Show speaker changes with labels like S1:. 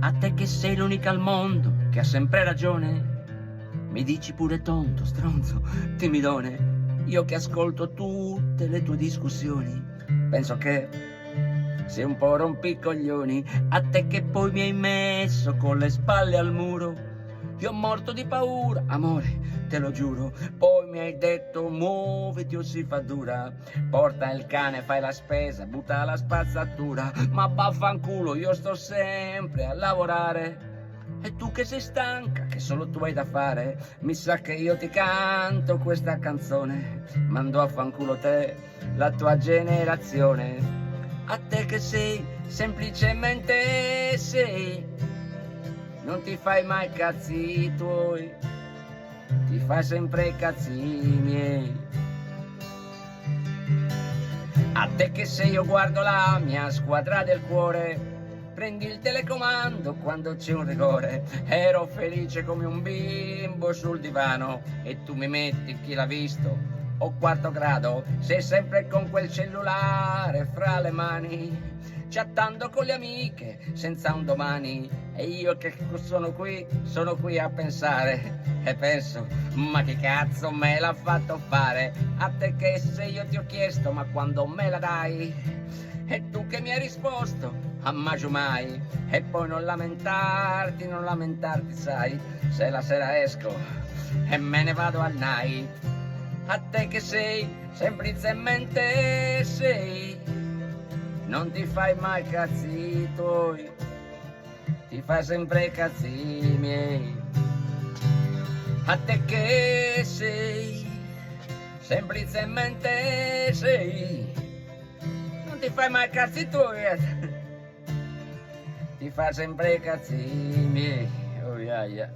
S1: A te che sei l'unica al mondo che ha sempre ragione, mi dici pure tonto, stronzo, timidone. Io che ascolto tutte le tue discussioni, penso che sei un po' rompicoglioni. A te che poi mi hai messo con le spalle al muro, io morto di paura, amore, te lo giuro. Poi mi hai detto muoviti o si fa dura, porta il cane, fai la spesa, butta la spazzatura. Ma vaffanculo, io sto sempre a lavorare, e tu che sei stanca, che solo tu hai da fare. Mi sa che io ti canto questa canzone, mando a fanculo te, la tua generazione. A te che sei, semplicemente sei, non ti fai mai cazzi tuoi, ti fai sempre i cazzi miei. A te che sei, io guardo la mia squadra del cuore, prendi il telecomando quando c'è un rigore. Ero felice come un bimbo sul divano, e tu mi metti, chi l'ha visto, o quarto grado. Sei sempre con quel cellulare fra le mani, chattando con le amiche senza un domani. E io che sono qui a pensare, e penso, ma che cazzo me l'ha fatto fare? A te che se io ti ho chiesto ma quando me la dai, e tu che mi hai risposto amma mai. E poi non lamentarti sai, se la sera esco e me ne vado al night. A te che sei, semplicemente sei, non ti fai mai cazzi tuoi, ti fai sempre i cazzi miei. A te che sei, semplicemente sei, non ti fai mai cazzi tuoi, ti fai sempre i cazzi miei. Oh yeah, yeah.